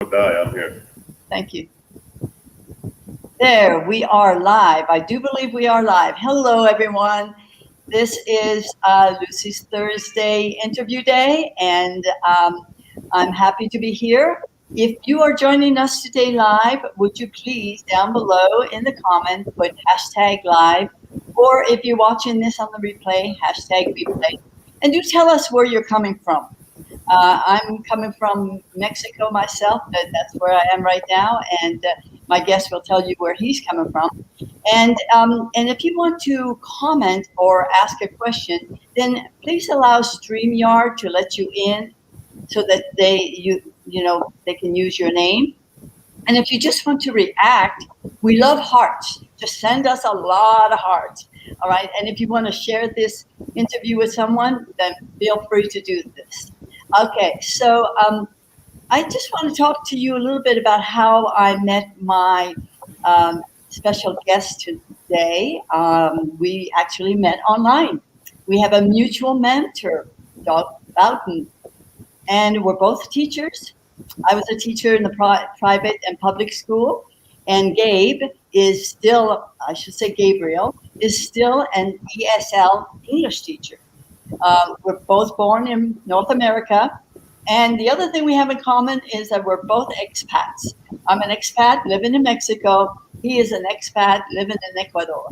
I'm here. Thank you. There, we are live. I do believe we are live. Hello, everyone. This is Lucy's Thursday interview day, and I'm happy to be here. If you are joining us today live, would you please down below in the comment put hashtag live, or if you're watching this on the replay, hashtag replay, and do tell us where you're coming from. I'm coming from Mexico myself. That's where I am right now, and my guest will tell you where he's coming from. And if you want to comment or ask a question, then please allow StreamYard to let you in, so that they can use your name. And if you just want to react, we love hearts. Just send us a lot of hearts. All right. And if you want to share this interview with someone, then feel free to do this. Okay, so I just want to talk to you a little bit about how I met my special guest today. We actually met online. We have a mutual mentor, Doug Boughton, and we're both teachers. I was a teacher in the private and public school, and Gabe is still, I should say Gabriel, is still an ESL English teacher. We're both born in North America. And the other thing we have in common is that we're both expats. I'm an expat living in Mexico. He is an expat living in Ecuador.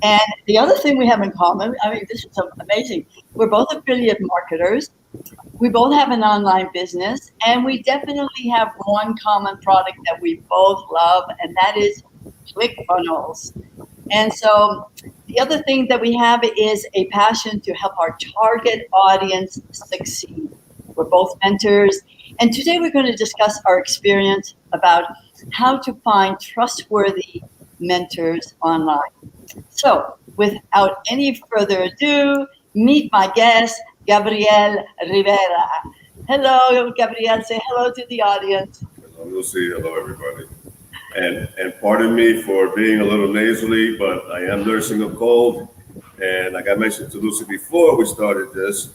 And the other thing we have in common, I mean, this is amazing. We're both affiliate marketers. We both have an online business. And we definitely have one common product that we both love, and that is ClickFunnels. And so the other thing that we have is a passion to help our target audience succeed. We're both mentors. And today we're going to discuss our experience about how to find trustworthy mentors online. So without any further ado, meet my guest, Gabriel Rivera. Hello, Gabriel. Say hello to the audience. Hello, Lucy. Hello, everybody. And pardon me for being a little nasally, but I am nursing a cold. And like I mentioned to Lucy before we started this,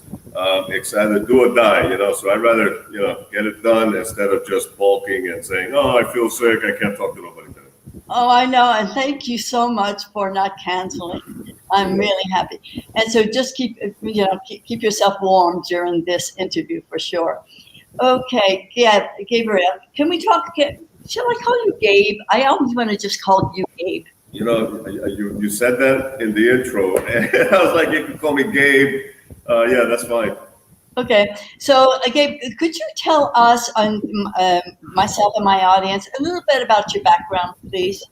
it's either do or die, So I'd rather, get it done instead of just balking and saying, oh, I feel sick. I can't talk to nobody today. Oh, I know. And thank you so much for not canceling. I'm really happy. And so just keep yourself warm during this interview for sure. Okay, yeah, Gabriel, can we talk? Shall I call you Gabe? I always want to just call you Gabe. You said that in the intro, and I was like, you can call me Gabe. Yeah, that's fine. Okay, so Gabe, could you tell us, myself and my audience, a little bit about your background, please?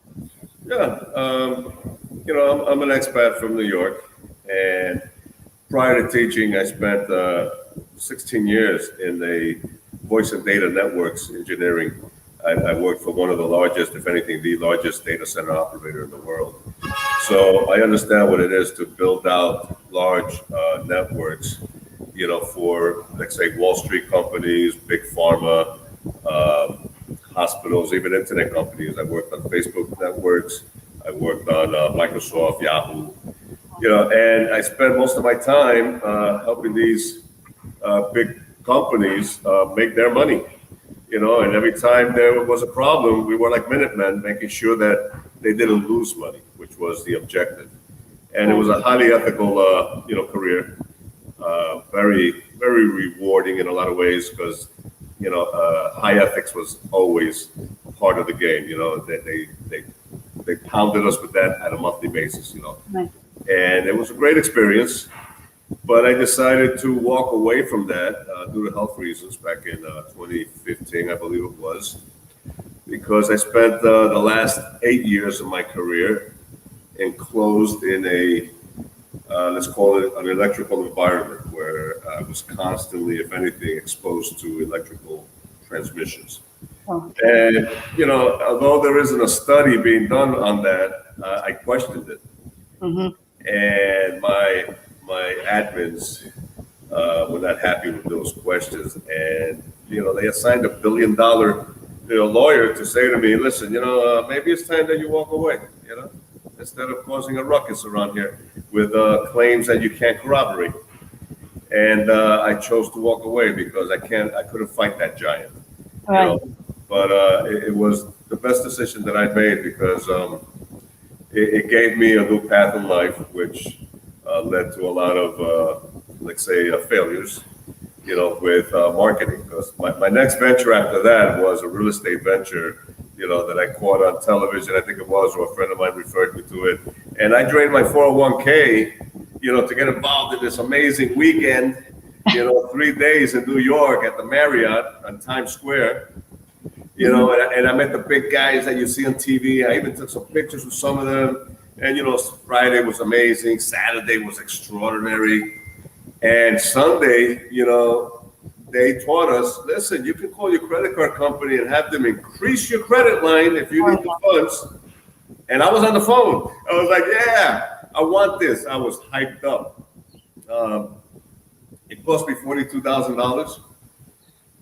Yeah, I'm an expat from New York, and prior to teaching, I spent 16 years in the voice and data networks engineering. I worked for one of the largest, if anything, the largest data center operator in the world. So I understand what it is to build out large networks, for, let's say, Wall Street companies, big pharma, hospitals, even internet companies. I worked on Facebook networks. I worked on Microsoft, Yahoo, and I spent most of my time helping these big companies make their money. And every time there was a problem, we were like Minutemen, making sure that they didn't lose money, which was the objective. And it was a highly ethical, career, very, very rewarding in a lot of ways because, high ethics was always part of the game. They pounded us with that at a monthly basis, Right. And it was a great experience. But I decided to walk away from that due to health reasons back in 2015, I believe it was, because I spent the last 8 years of my career enclosed in a, let's call it an electrical environment where I was constantly, if anything, exposed to electrical transmissions. Oh. And, although there isn't a study being done on that, I questioned it. Mm-hmm. And my admins were not happy with those questions, and they assigned $1 billion lawyer to say to me, listen, maybe it's time that you walk away, instead of causing a ruckus around here with claims that you can't corroborate. And I chose to walk away because I couldn't fight that giant. Right. but it was the best decision that I made because it gave me a new path in life, which led to a lot of, let's say, failures, with marketing. Because my next venture after that was a real estate venture, that I caught on television, I think it was, or a friend of mine referred me to it. And I drained my 401k, to get involved in this amazing weekend, 3 days in New York at the Marriott on Times Square. And I met the big guys that you see on TV. I even took some pictures with some of them. And, Friday was amazing. Saturday was extraordinary. And Sunday, they taught us, listen, you can call your credit card company and have them increase your credit line if you need the funds. And I was on the phone. I was like, yeah, I want this. I was hyped up. It cost me $42,000,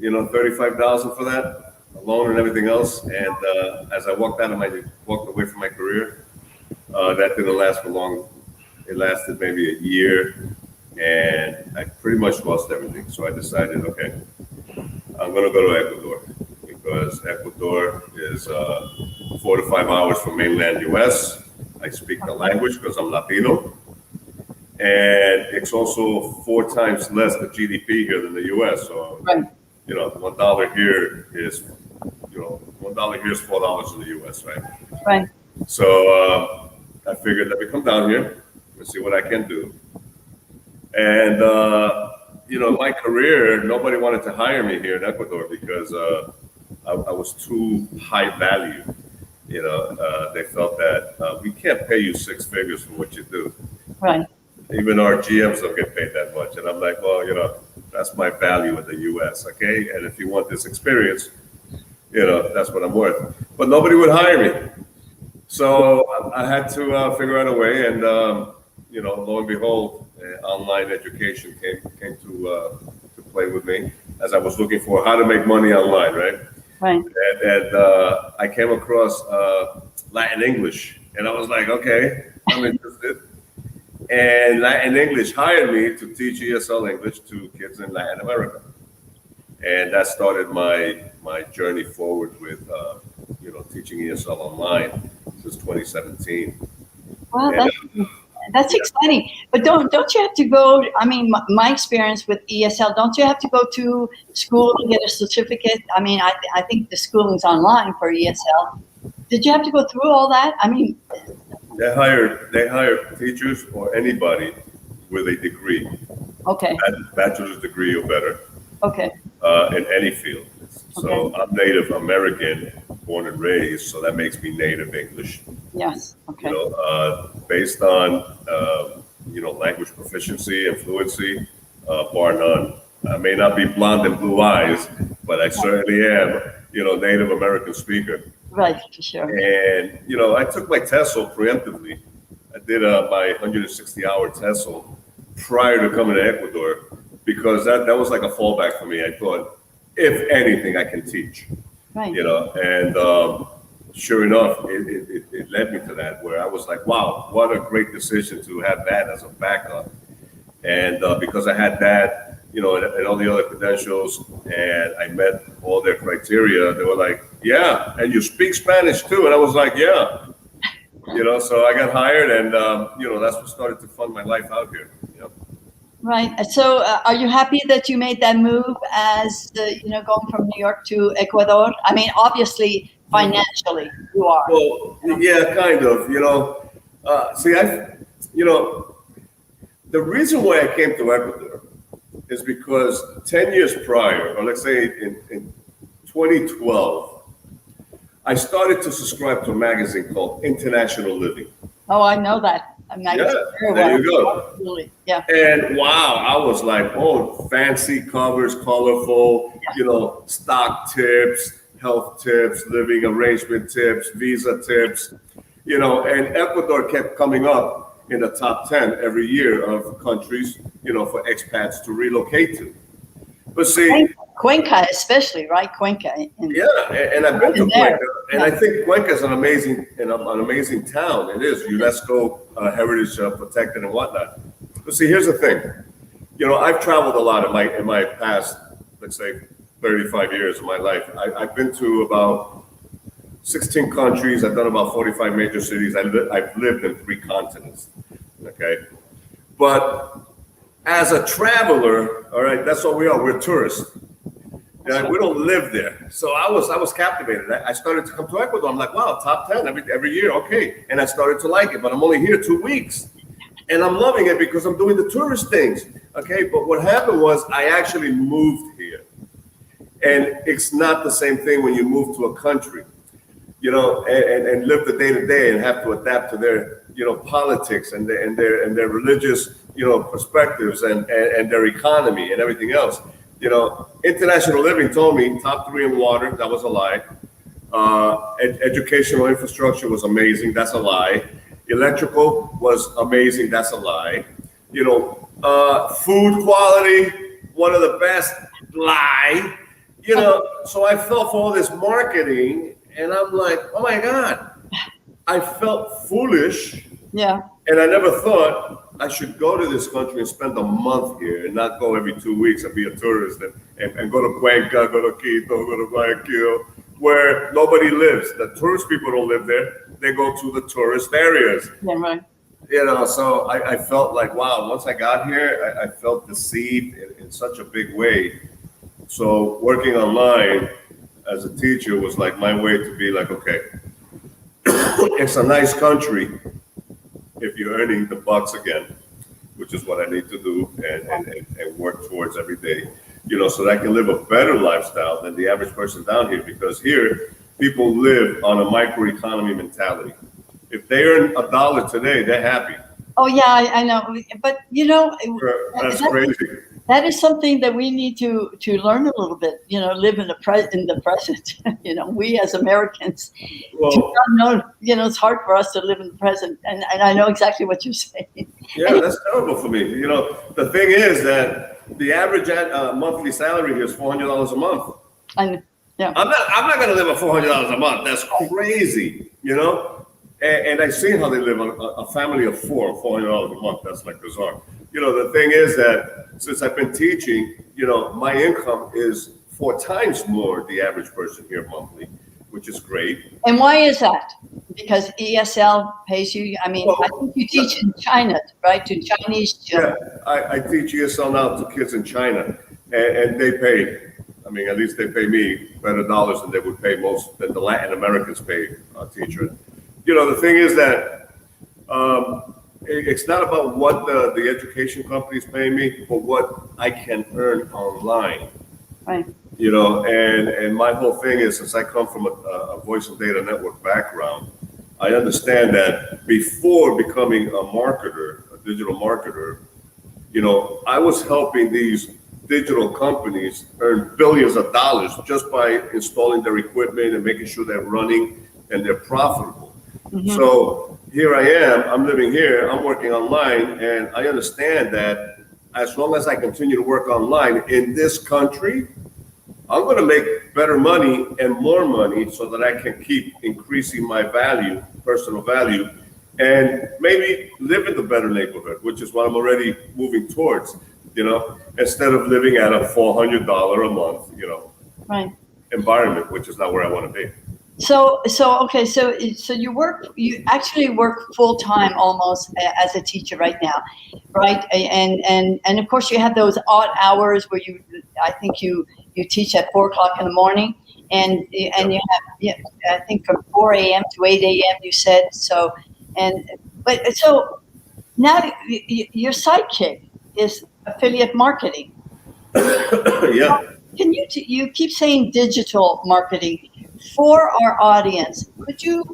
$35,000 for that, a loan and everything else. And as I walked away from my career, that didn't last for long. It lasted maybe a year, and I pretty much lost everything. So I decided, okay, I'm going to go to Ecuador, because Ecuador is 4 to 5 hours from mainland US. I speak the language because I'm Latino. And it's also 4 times less the GDP here than the US. So, Right. $1 here is, $1 here is $4 in the US, right? Right. So I figured, let me come down here and see what I can do. And, my career, nobody wanted to hire me here in Ecuador because I was too high value. They felt that we can't pay you 6 figures for what you do. Right. Even our GMs don't get paid that much. And I'm like, well, that's my value in the US, okay? And if you want this experience, that's what I'm worth. But nobody would hire me. So I had to figure out a way. And, lo and behold, online education came to play with me as I was looking for how to make money online, right? Right. And I came across Latin English. And I was like, okay, I'm interested. And Latin English hired me to teach ESL English to kids in Latin America. And that started my journey forward with, teaching ESL online since 2017. Well, that's exciting. But don't you have to go, I mean, my experience with ESL, don't you have to go to school to get a certificate? I mean, I think the schooling's online for ESL. Did you have to go through all that? I mean, They hire teachers or anybody with a degree. Okay. A bachelor's degree or better. Okay. In any field. So I'm Native American, born and raised, so that makes me native English. Yes. Okay. Based on language proficiency and fluency, bar none. I may not be blonde and blue eyes, but I certainly am, Native American speaker. Right, for sure. And, I took my TESOL preemptively. I did my 160-hour TESOL prior to coming to Ecuador because that was like a fallback for me. I thought, if anything, I can teach, Right. And sure enough, it led me to that where I was like, wow, what a great decision to have that as a backup. And because I had that, and all the other credentials, and I met all their criteria, they were like, yeah, and you speak Spanish too. And I was like, yeah, so I got hired, and, that's what started to fund my life out here. Right. So are you happy that you made that move as, going from New York to Ecuador? I mean, obviously, financially, you are. Well, yeah, kind of, the reason why I came to Ecuador is because 10 years prior, or let's say in 2012, I started to subscribe to a magazine called International Living. Oh, I know that. Yeah, there you go. Absolutely. Yeah. And wow, I was like, oh, fancy covers, colorful, stock tips, health tips, living arrangement tips, visa tips, and Ecuador kept coming up in the top 10 every year of countries, for expats to relocate to. But see, Cuenca especially, right? Cuenca. And I've been to Cuenca, and I think Cuenca is an amazing town. It is UNESCO heritage protected and whatnot. But see, here's the thing. I've traveled a lot in my past, let's say, 35 years of my life. I've been to about 16 countries. I've done about 45 major cities. I've lived in 3 continents. Okay. But as a traveler, all right, that's what we are. We're tourists. Yeah, we don't live there. So I was captivated. I started to come to Ecuador. I'm like, wow, top 10 every year. Okay. And I started to like it, but I'm only here 2 weeks. And I'm loving it because I'm doing the tourist things. Okay. But what happened was I actually moved here. And it's not the same thing when you move to a country, you know, and live the day to day and have to adapt to their, you know, politics and their religious, you know, perspectives and their economy and everything else. You know, International Living told me top 3 in water. That was a lie. Educational infrastructure was amazing. That's a lie. Electrical was amazing. That's a lie. You know, food quality, one of the best. Lie. You know, so I fell for all this marketing, and I'm like, oh my God, I felt foolish. Yeah. And I never thought I should go to this country and spend a month here and not go every 2 weeks and be a tourist and go to Cuenca, go to Quito, go to Guayaquil, where nobody lives. The tourist people don't live there. They go to the tourist areas. Yeah, right. You know, so I felt like, wow, once I got here, I felt deceived in such a big way. So working online as a teacher was like my way to be like, okay, it's a nice country if you're earning the bucks again, which is what I need to do and work towards every day, you know, so that I can live a better lifestyle than the average person down here. Because here, people live on a microeconomy mentality. If they earn $1 today, they're happy. Oh yeah, I know, but you know, that's crazy. That is something that we need to learn a little bit. You know, live in the present. You know, we as Americans, well, do not know. You know, it's hard for us to live in the present, and I know exactly what you're saying. Yeah, that's terrible for me. You know, the thing is that the average monthly salary here is $400 a month. Yeah, I'm not going to live on $400 a month. That's crazy. You know. And I've seen how they live on a family of 4, $400 a month. That's like bizarre. You know, the thing is that since I've been teaching, you know, my income is 4 times more the average person here monthly, which is great. And why is that? Because ESL pays you. I mean, well, I think you teach in China, right? To Chinese children. Yeah, I teach ESL now to kids in China, and they pay. I mean, at least they pay me better dollars than they would pay than the Latin Americans pay a teacher. You know, the thing is that it's not about what the education company is paying me, but what I can earn online. Right. You know, and my whole thing is, since I come from a voice and data network background, I understand that before becoming a marketer, a digital marketer, you know, I was helping these digital companies earn billions of dollars just by installing their equipment and making sure they're running and they're profitable. Mm-hmm. So here I am, I'm living here, I'm working online, and I understand that as long as I continue to work online in this country, I'm going to make better money and more money so that I can keep increasing my value, personal value, and maybe live in the better neighborhood, which is what I'm already moving towards, you know, instead of living at a $400 a month, you know, right, environment, which is not where I want to be. So okay, so you actually work full time almost as a teacher right now, right? And of course you have those odd hours where I think you teach at 4 o'clock in the morning, and you have, I think from 4 a.m. to 8 a.m. you said so, but now your sidekick is affiliate marketing. Yeah. Can you keep saying digital marketing? For our audience, could you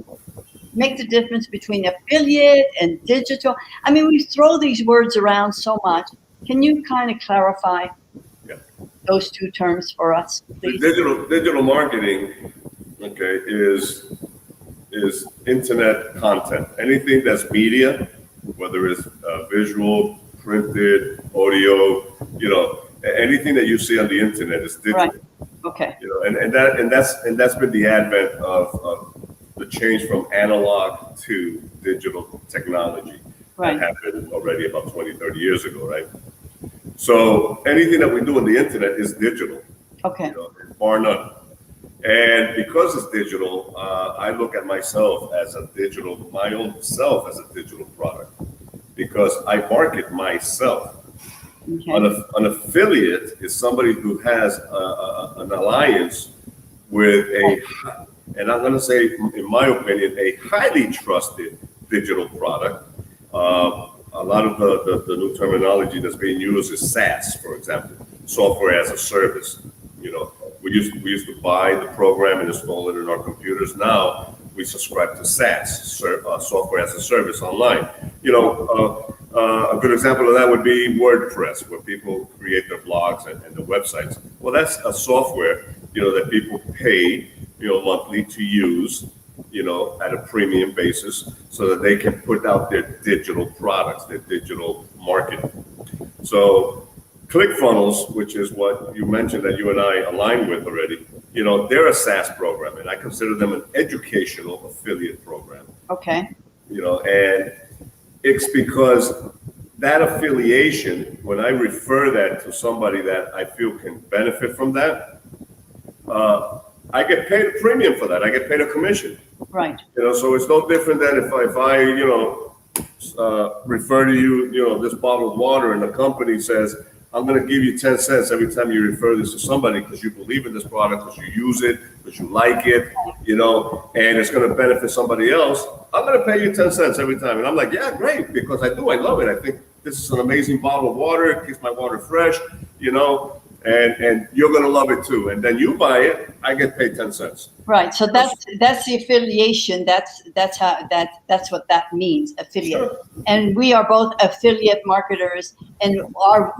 make the difference between affiliate and digital? I mean, we throw these words around so much. Can you kind of clarify those 2 terms for us, please? Digital marketing, okay, is internet content. Anything that's media, whether it's visual, printed, audio, you know, anything that you see on the internet is digital. Right. Okay. You know, and that's been the advent of the change from analog to digital technology. Right. That happened already about 20, 30 years ago, right? So anything that we do on the internet is digital. Okay. You know, bar none. And because it's digital, I look at myself as my own self as a digital product, because I market myself. Okay. An affiliate is somebody who has an alliance with and I'm going to say, in my opinion, a highly trusted digital product. A lot of the new terminology that's being used is SaaS, for example, software as a service. You know, we used to buy the program and install it in our computers. Now we subscribe to SaaS, software as a service online. You know, a good example of that would be WordPress, where people create their blogs and the websites. Well, that's a software, you know, that people pay, you know, monthly to use, you know, at a premium basis, so that they can put out their digital products, their digital marketing. So ClickFunnels, which is what you mentioned that you and I align with already, you know, they're a SaaS program, and I consider them an educational affiliate program. Okay. You know, and it's because that affiliation, when I refer that to somebody that I feel can benefit from that, I get paid a premium for that. I get paid a commission. Right. You know, so it's no different than if I you know, refer to you, you know, this bottle of water, and the company says, I'm going to give you 10 cents every time you refer this to somebody, because you believe in this product, because you use it, because you like it, you know, and it's going to benefit somebody else. I'm going to pay you 10 cents every time. And I'm like, yeah, great, because I love it. I think this is an amazing bottle of water. It keeps my water fresh, you know, and you're going to love it too. And then you buy it, I get paid 10 cents. Right. So that's the affiliation. That's what that means, affiliate. Sure. And we are both affiliate marketers, and our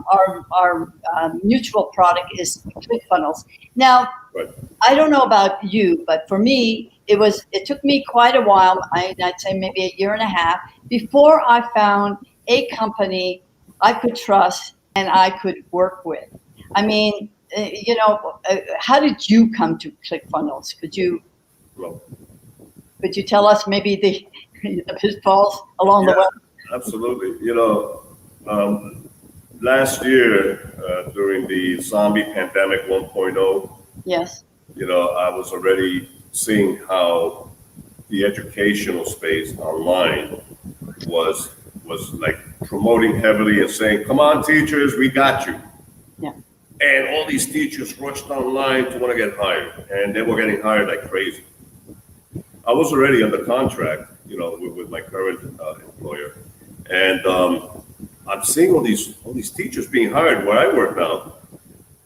mutual product is ClickFunnels. Now, Right. I don't know about you, but for me, it took me quite a while. I'd say maybe a year and a half before I found a company I could trust and I could work with. I mean, you know, how did you come to ClickFunnels? Could you tell us maybe the pitfalls along the way? Absolutely. You know, last year during the zombie pandemic 1.0, Yes. you know, I was already seeing how the educational space online was like promoting heavily and saying, "Come on, teachers, we got you." Yeah. And all these teachers rushed online to want to get hired, and they were getting hired like crazy. I was already under contract, you know, with my current employer, and I'm seeing all these teachers being hired where I work now.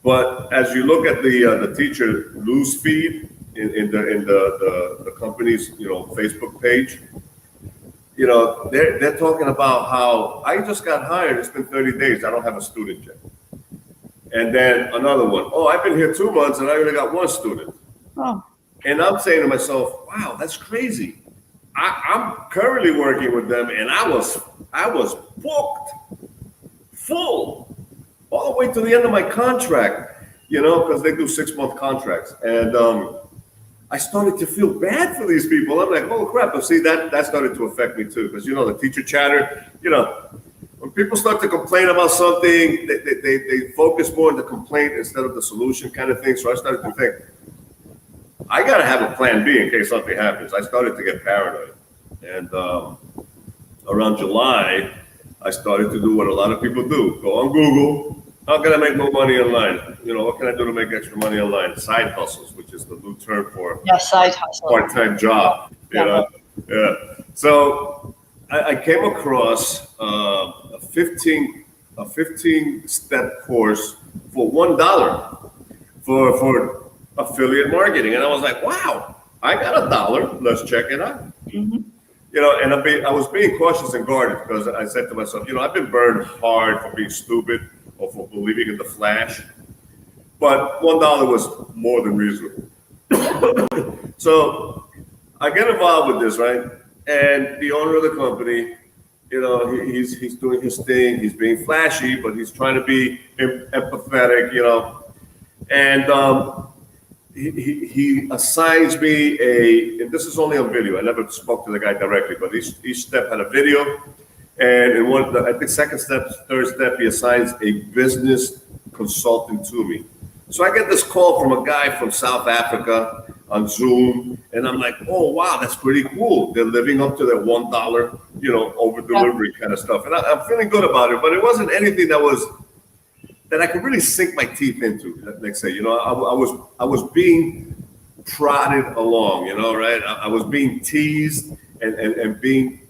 But as you look at the teacher news feed in the company's, you know, Facebook page, you know, they're talking about how I just got hired. It's been 30 days. I don't have a student yet. And then another one. Oh, I've been here 2 months and I only got one student. Oh. And I'm saying to myself, wow, that's crazy. I'm currently working with them, and I was booked full all the way to the end of my contract, you know, because they do 6-month contracts. And I started to feel bad for these people. I'm like, oh crap. But see, that started to affect me too, because, you know, the teacher chatter, you know, when people start to complain about something, they focus more on the complaint instead of the solution kind of thing. So I started to think, I got to have a plan B in case something happens. I started to get paranoid. And around July, I started to do what a lot of people do. Go on Google. How can I make more money online? You know, what can I do to make extra money online? Side hustles, which is the new term for Side hustle. part-time job. You know? Yeah. So I came across a 15-step course for $1 for affiliate marketing, and I was like, wow, I got $1. Let's check it out. Mm-hmm. You know, and I was being cautious and guarded, because I said to myself, you know, I've been burned hard for being stupid or for believing in the flash, but $1 was more than reasonable. So I get involved with this, right? And the owner of the company, you know, he's doing his thing. He's being flashy, but he's trying to be empathetic, you know. And he assigns me and this is only on video. I never spoke to the guy directly, but each step had a video. And in I think second step, third step, he assigns a business consultant to me. So I get this call from a guy from South Africa on Zoom, and I'm like, oh wow, that's pretty cool. They're living up to their $1, over delivery kind of stuff, and I'm feeling good about it. But it wasn't anything that I could really sink my teeth into. Let's say, I was being prodded along, right? I was being teased and being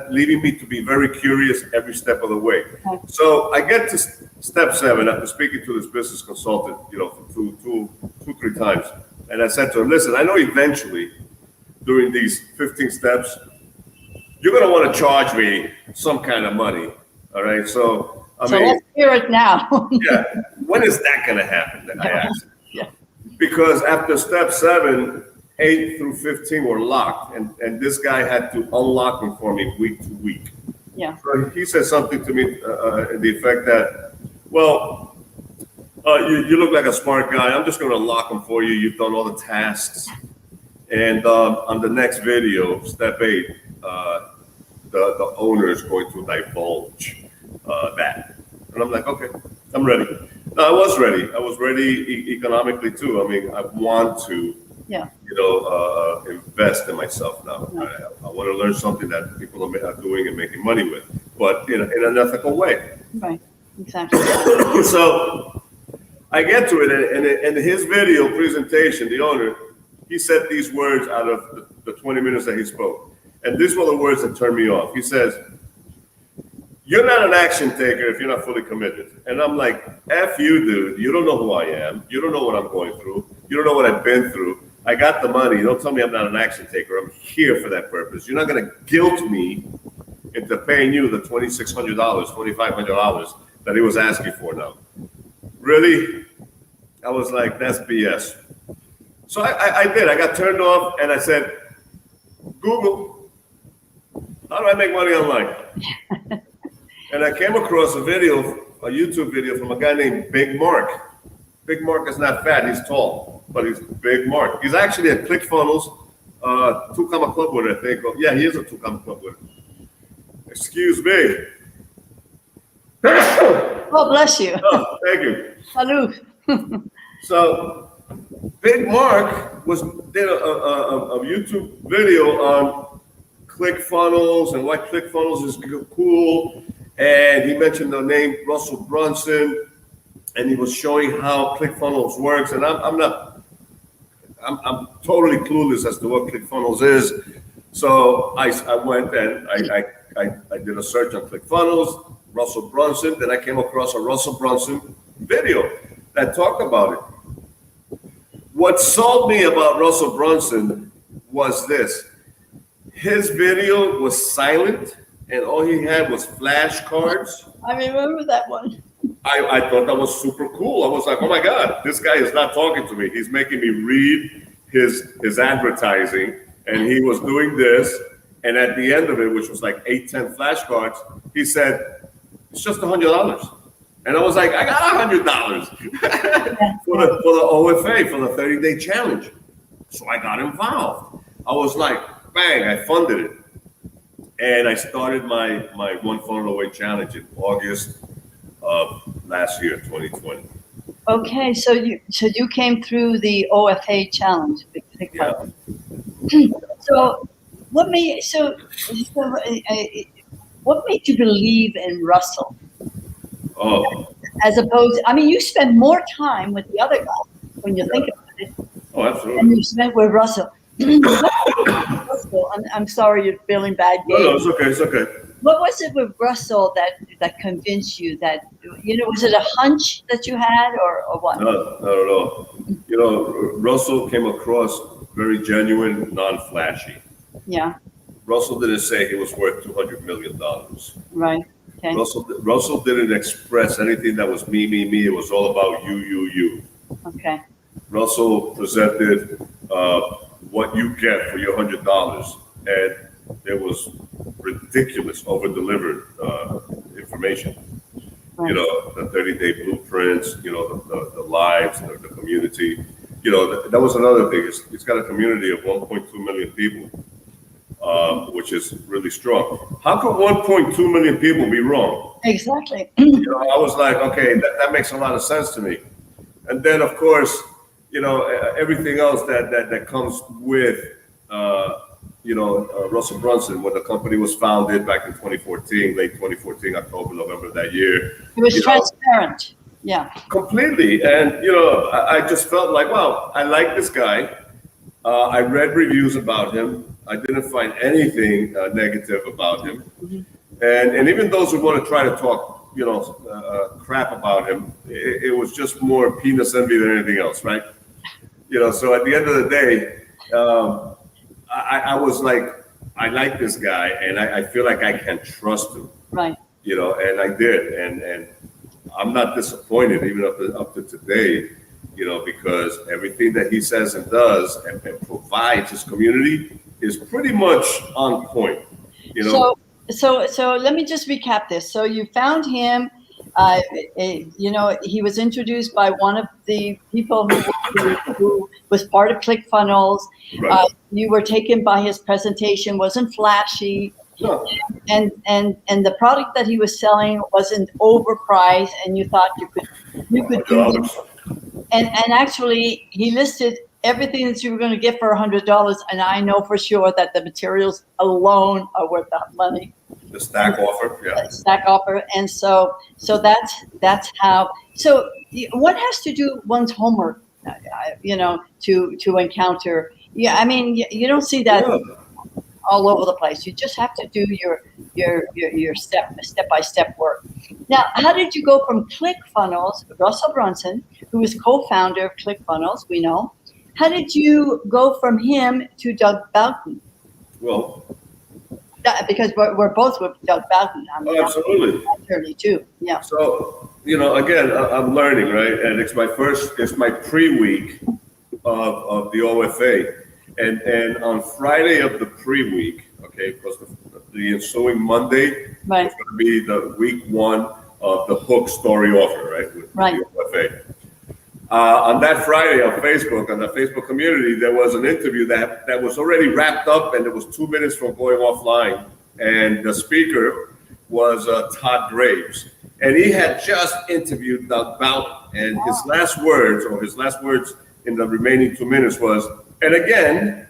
leaving me to be very curious every step of the way. So I get to step 7 after speaking to this business consultant, two, 3 times. And I said to him, listen, I know eventually during these 15 steps, you're going to want to charge me some kind of money. All right. So, let's hear it now. Yeah. When is that going to happen? I asked. Yeah. Because after step 7, 8 through 15 were locked, and this guy had to unlock them for me week to week. Yeah. So he said something to me in the effect that, well, you look like a smart guy. I'm just going to unlock them for you. You've done all the tasks. And on the next video, step 8, the owner is going to divulge that. And I'm like, okay, I'm ready. No, I was ready. I was ready economically too. I mean, I want to, invest in myself now. I want to learn something that people are doing and making money with, but in an ethical way. Right, exactly. So I get to it, and in his video presentation, the owner, he said these words out of the 20 minutes that he spoke. And these were the words that turned me off. He says, you're not an action taker if you're not fully committed. And I'm like, F you, dude. You don't know who I am. You don't know what I'm going through. You don't know what I've been through. I got the money. Don't tell me I'm not an action taker. I'm here for that purpose. You're not going to guilt me into paying you the $2,600, $2,500 that he was asking for now. Really? I was like, that's BS. So I did. I got turned off, and I said, Google, how do I make money online? And I came across a YouTube video from a guy named Big Mark. Big Mark is not fat, he's tall, but he's Big Mark. He's actually at ClickFunnels, 2-comma club winner, I think. Yeah, he is a 2-comma club winner. Excuse me. Oh, bless you. Oh, thank you. Salud. So, Big Mark did a YouTube video on ClickFunnels and why ClickFunnels is cool. And he mentioned the name Russell Brunson, and he was showing how ClickFunnels works. And I'm totally clueless as to what ClickFunnels is. So I went and I did a search on ClickFunnels, Russell Brunson. Then I came across a Russell Brunson video that talked about it. What sold me about Russell Brunson was this. His video was silent, and all he had was flashcards. I remember that one. I thought that was super cool. I was like, oh my God, this guy is not talking to me. He's making me read his advertising, and he was doing this. And at the end of it, which was like 8, 10 flashcards, he said, it's just $100. And I was like, I got $100 for the OFA, for the 30-day challenge. So I got involved. I was like, bang, I funded it. And I started my One Funnel Away challenge in August of last year, 2020. Okay, so you came through the OFA challenge. Yeah. So what made you believe in Russell? Oh. As opposed, you spend more time with the other guy when you think about it. Oh, absolutely. And you spent with Russell. Russell, I'm sorry you're feeling bad. No, it's okay. It's okay. What was it with Russell that convinced you that, was it a hunch that you had or what? No, not at all. Russell came across very genuine, non-flashy. Yeah. Russell didn't say he was worth $200 million. Right. Okay. Russell didn't express anything that was me. It was all about you. Okay. Russell presented what you get for your $100, and there was ridiculous over-delivered information. Right. The 30-day blueprints, the lives, the community. That was another thing. It's got a community of 1.2 million people, which is really strong. How could 1.2 million people be wrong? Exactly. I was like, okay, that makes a lot of sense to me. And then, of course, everything else that comes with, Russell Brunson, when the company was founded back in 2014, late 2014, October, November of that year. It was transparent. Yeah. Completely. And, I just felt like, wow, I like this guy. I read reviews about him. I didn't find anything negative about him. Mm-hmm. And even those who want to try to talk, crap about him, it was just more penis envy than anything else, right? So at the end of the day, I was like, I like this guy, and I feel like I can trust him. Right. And I did, and I'm not disappointed even up to today, because everything that he says and does and provides his community is pretty much on point. So let me just recap this. So you found him. He was introduced by one of the people who was part of ClickFunnels. Right. You were taken by his presentation. Wasn't flashy. No. And the product that he was selling wasn't overpriced, and you thought you could do it. And actually, he listed everything that you were going to get for $100, and I know for sure that the materials alone are worth that money. The stack offer, yeah. Stack offer, and so that's how. So one has to do one's homework, to encounter. Yeah, I mean, you don't see that all over the place. You just have to do your step by step work. Now, how did you go from ClickFunnels, Russell Brunson, who is co-founder of ClickFunnels, we know? How did you go from him to Doug Boughton? Well, because we're both with Doug Boughton. Absolutely. Attorney too. Yeah. So, again, I'm learning, right? And it's my pre-week of the OFA. And on Friday of the pre-week, okay, because the ensuing Monday right. is going to be the week one of the hook story offer, right? With right. the OFA. On that Friday on Facebook, on the Facebook community, there was an interview that was already wrapped up, and it was 2 minutes from going offline. And the speaker was Todd Graves. And he had just interviewed Doug Boughton. And his last words in the remaining 2 minutes was, and again,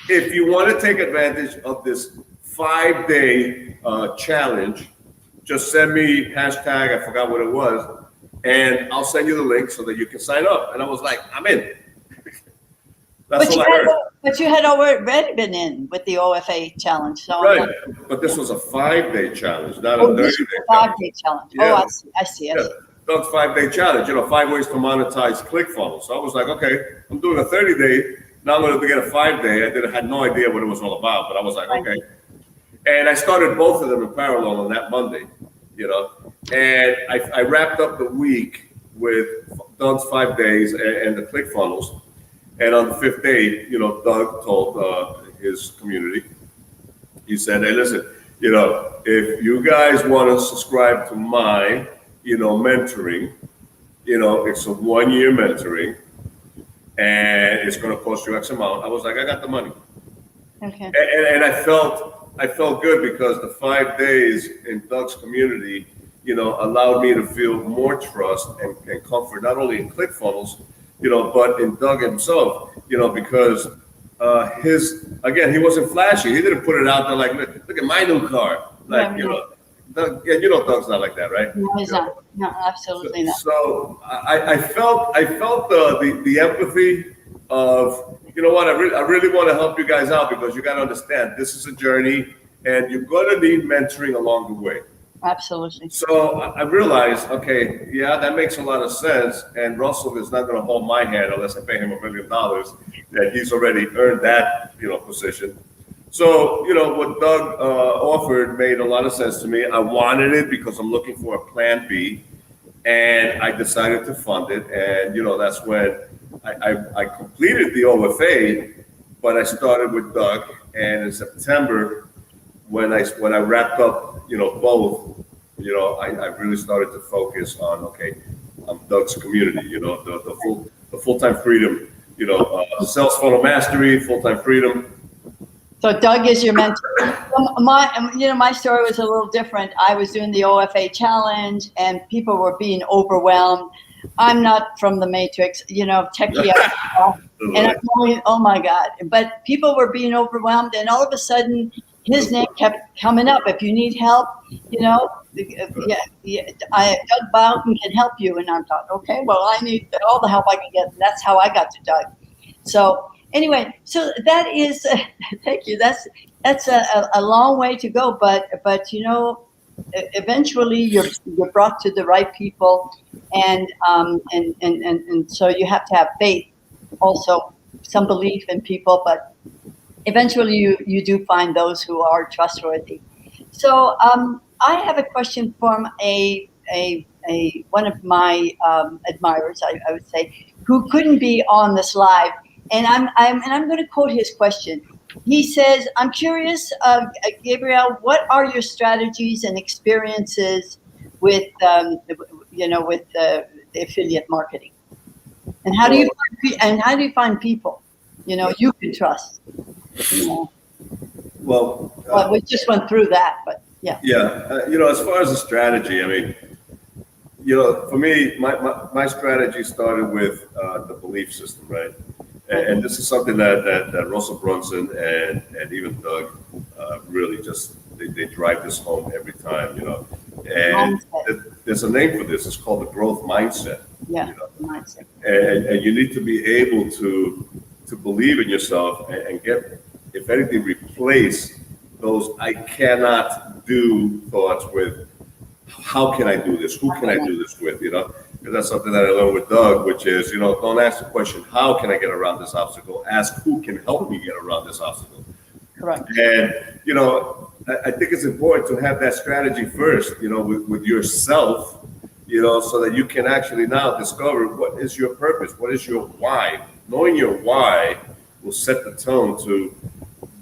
if you want to take advantage of this 5-day challenge, just send me hashtag, I forgot what it was, and I'll send you the link so that you can sign up. And I was like, I'm in. That's all I heard. But you had already been in with the OFA challenge. So right. But this was a 5-day challenge, not a 30-day challenge. 5-day challenge. Yeah. Oh, I see. Doug's 5-day challenge, 5 ways to monetize ClickFunnels. So I was like, okay, I'm doing a 30-day. Now I'm going to get a 5-day. I had no idea what it was all about, but I was like, okay. And I started both of them in parallel on that Monday, And I wrapped up the week with Doug's 5 days and the ClickFunnels. And on the 5th day, Doug told his community, he said, hey, listen, if you guys want to subscribe to my, mentoring, it's a 1-year mentoring. And it's going to cost you X amount. I was like, I got the money. Okay. And I felt good because the 5 days in Doug's community, allowed me to feel more trust and comfort, not only in ClickFunnels, but in Doug himself, because he wasn't flashy. He didn't put it out there like, look at my new car. Like, Doug, Doug's not like that, right? No, he's not. No, absolutely not. So I felt the empathy of, what, I really want to help you guys out because you got to understand this is a journey and you're going to need mentoring along the way. Absolutely. So I realized, okay, yeah, that makes a lot of sense. And Russell is not going to hold my hand unless I pay him $1 million. That he's already earned that, position. So, what Doug offered made a lot of sense to me. I wanted it because I'm looking for a plan B, and I decided to fund it. And, that's when I completed the OFA, but I started with Doug. And in September, when I wrapped up, both, I really started to focus on, Doug's community, the full-time freedom, sales funnel mastery, full-time freedom. So Doug is your mentor. My story was a little different. I was doing the OFA challenge and people were being overwhelmed. I'm not from the Matrix, techie. And I'm going, oh my God. But people were being overwhelmed, and all of a sudden, his name kept coming up. If you need help, Doug Bowden can help you. And I thought, okay, well, I need all the help I can get. And that's how I got to Doug. So anyway, so that is, thank you. That's a long way to go, but eventually you're brought to the right people, and so you have to have faith, also some belief in people, but eventually you do find those who are trustworthy. So I have a question from a one of my admirers, I would say, who couldn't be on this live, and I'm going to quote his question. He says, "I'm curious, Gabriel, what are your strategies and experiences with with the affiliate marketing, and how do you find people you can trust?" Well, we just went through that, but yeah. Yeah, as far as the strategy, I mean, for me, my strategy started with the belief system, right? And this is something that Russell Brunson and even Doug really just they drive this home every time, And there's a name for this. It's called the growth mindset. Yeah, mindset. And you need to be able to believe in yourself and get, if anything, replace those "I cannot do" thoughts with "How can I do this? Who can I do this with?" Because that's something that I learned with Doug, which is, don't ask the question, "How can I get around this obstacle?" Ask, "Who can help me get around this obstacle?" Correct. And, I think it's important to have that strategy first, with yourself, so that you can actually now discover what is your purpose, what is your why. Knowing your why will set the tone to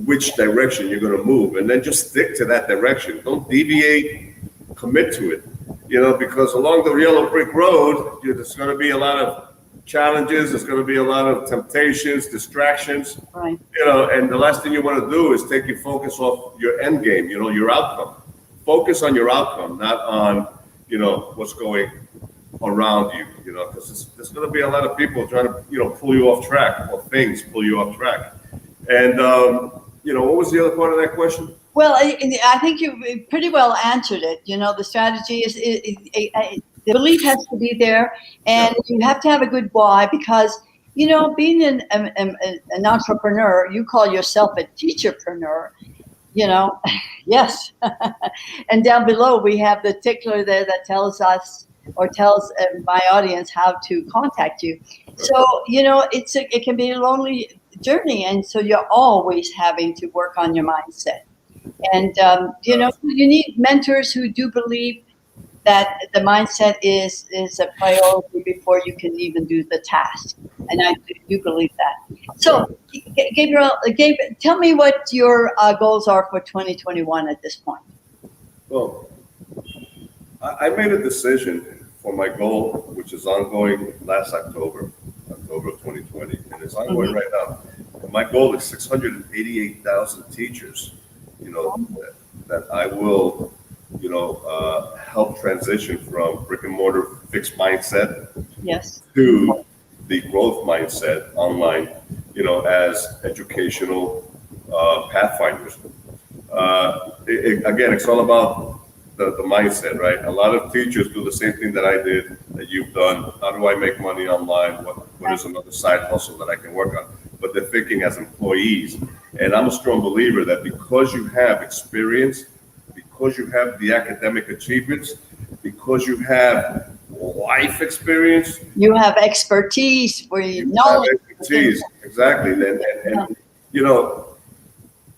which direction you're going to move, and then just stick to that direction. Don't deviate, commit to it. Because along the yellow brick road, there's going to be a lot of challenges. There's going to be a lot of temptations, distractions. Right. And the last thing you want to do is take your focus off your end game. Your outcome. Focus on your outcome, not on what's going around you. Because there's going to be a lot of people trying to pull you off track, or things pull you off track. And what was the other part of that question? Well, I think you pretty well answered it. The strategy is the belief has to be there, and you have to have a good why, because being an entrepreneur, you call yourself a teacherpreneur. Yes. And down below we have the tickler there that tells us, or tells my audience, how to contact you. So it can be a lonely journey, and so you're always having to work on your mindset. And you need mentors who do believe that the mindset is a priority before you can even do the task. And I do believe that. So, Gabriel, tell me what your goals are for 2021 at this point. Well, I made a decision for my goal, which is ongoing last October of 2020, and it's ongoing right now. And my goal is 688,000 teachers, that I will, help transition from brick and mortar fixed mindset, yes, to the growth mindset online, as educational pathfinders. Again, it's all about the mindset, right? A lot of teachers do the same thing that I did, that you've done. How do I make money online? What is another side hustle that I can work on? But they're thinking as employees. And I'm a strong believer that because you have experience, because you have the academic achievements, because you have life experience, you have expertise where you know expertise. Exactly. And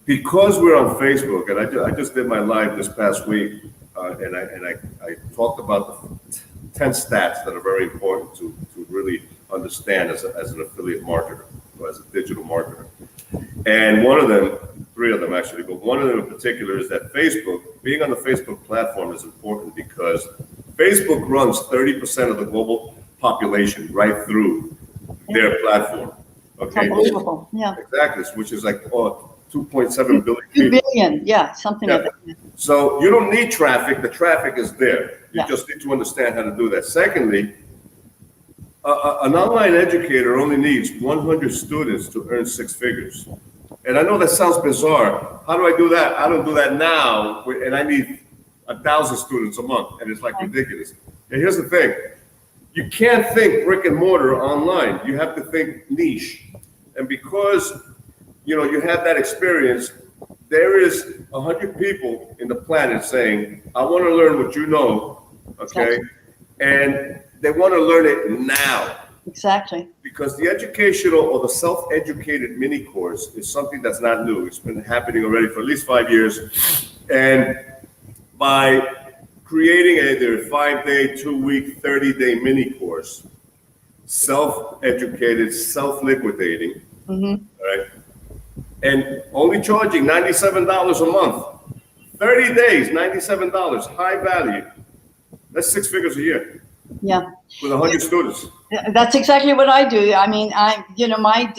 because we're on Facebook, and I just did my live this past week, and I talked about the 10 stats that are very important to really understand as an affiliate marketer, or as a digital marketer. And one of them, 3 of them actually, but one of them in particular is that being on the Facebook platform is important, because Facebook runs 30% of the global population right through their platform. Okay. Unbelievable. Yeah. Exactly. Which is like 2.7 billion. 2 billion. Yeah. Something like that. So you don't need traffic. The traffic is there. You just need to understand how to do that. Secondly, An online educator only needs 100 students to earn six figures. And I know that sounds bizarre. How do I do that? I don't do that now, and I need 1,000 students a month, and it's like ridiculous. And here's the thing. You can't think brick and mortar online. You have to think niche. And because, you have that experience, there is 100 people in the planet saying, I want to learn what you know, okay? And they want to learn it now. Exactly. Because the educational or the self-educated mini course is something that's not new. It's been happening already for at least 5 years. And by creating either a 5-day, 2-week, 30-day mini course, self-educated, self-liquidating, right? And only charging $97 a month. 30 days, $97, high value. That's six figures a year. Yeah. With 100 students. That's exactly what I do. I mean, my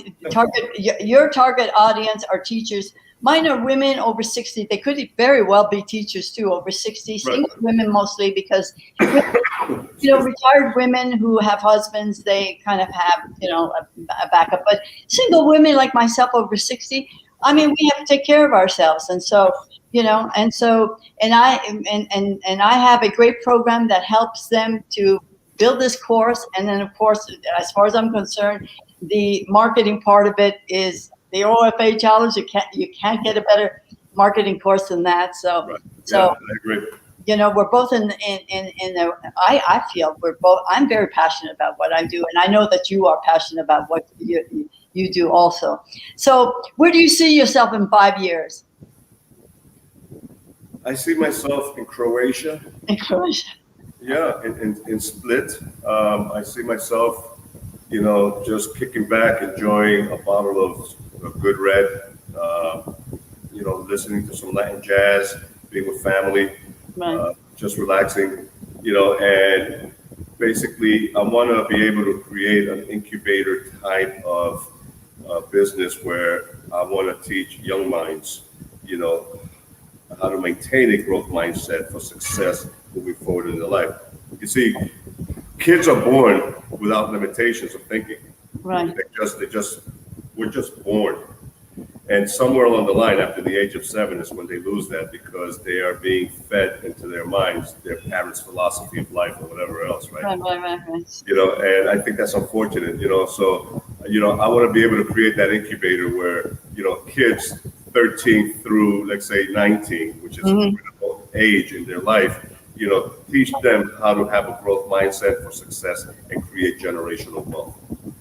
your target audience are teachers. Mine are women over 60. They could very well be teachers too, over 60. Single women mostly, because retired women who have husbands, they kind of have a backup. But single women like myself over 60, I mean, we have to take care of ourselves, and so and I have a great program that helps them to build this course. And then, of course, as far as I'm concerned, the marketing part of it is the OFA challenge. You can't get a better marketing course than that. So, I agree. We're both in the. I feel we're both. I'm very passionate about what I do, and I know that you are passionate about what you do also. So, where do you see yourself in 5 years? I see myself in Croatia. In Croatia. Yeah, in Split. I see myself, just kicking back, enjoying a bottle of good red, listening to some Latin jazz, being with family, just relaxing, and basically I want to be able to create an incubator type of business where I want to teach young minds, how to maintain a growth mindset for success moving forward in their life. You see, kids are born without limitations of thinking. Right. We're just born. And somewhere along the line, after the age of 7 is when they lose that, because they are being fed into their minds their parents' philosophy of life or whatever else, right? Right. And I think that's unfortunate, so, I want to be able to create that incubator where, kids 13 through, let's say, 19, which is a critical age in their life, teach them how to have a growth mindset for success and create generational wealth.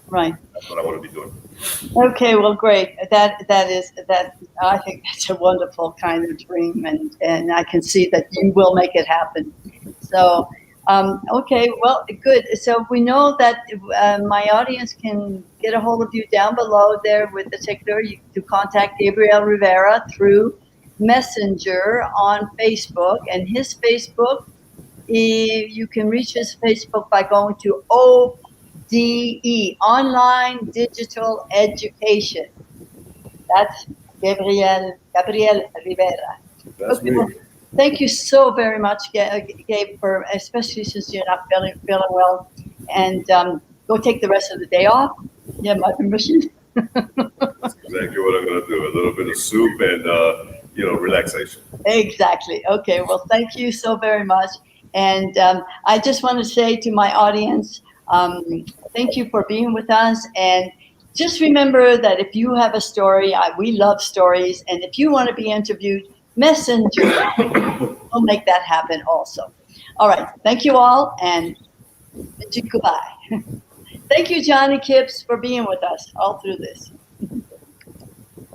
Right. That's what I want to be doing. Okay, well, great. That I think that's a wonderful kind of dream, and I can see that you will make it happen. So, okay, well, good. So we know that my audience can get a hold of you down below there with the ticker. You to contact Gabriel Rivera through Messenger on Facebook, and his Facebook, you can reach his Facebook by going to ODE, Online Digital Education. That's Gabriel Rivera. That's me. Well, thank you so very much, Gabe, for especially since you're not feeling well, and go take the rest of the day off. You have my permission. That's exactly what I'm going to do. A little bit of soup and relaxation. Exactly. Okay. Well, thank you so very much. And I just want to say to my audience, thank you for being with us. And just remember that if you have a story, we love stories. And if you want to be interviewed, Messenger will make that happen also. All right. Thank you all. And goodbye. Thank you, Johnny Kipps, for being with us all through this.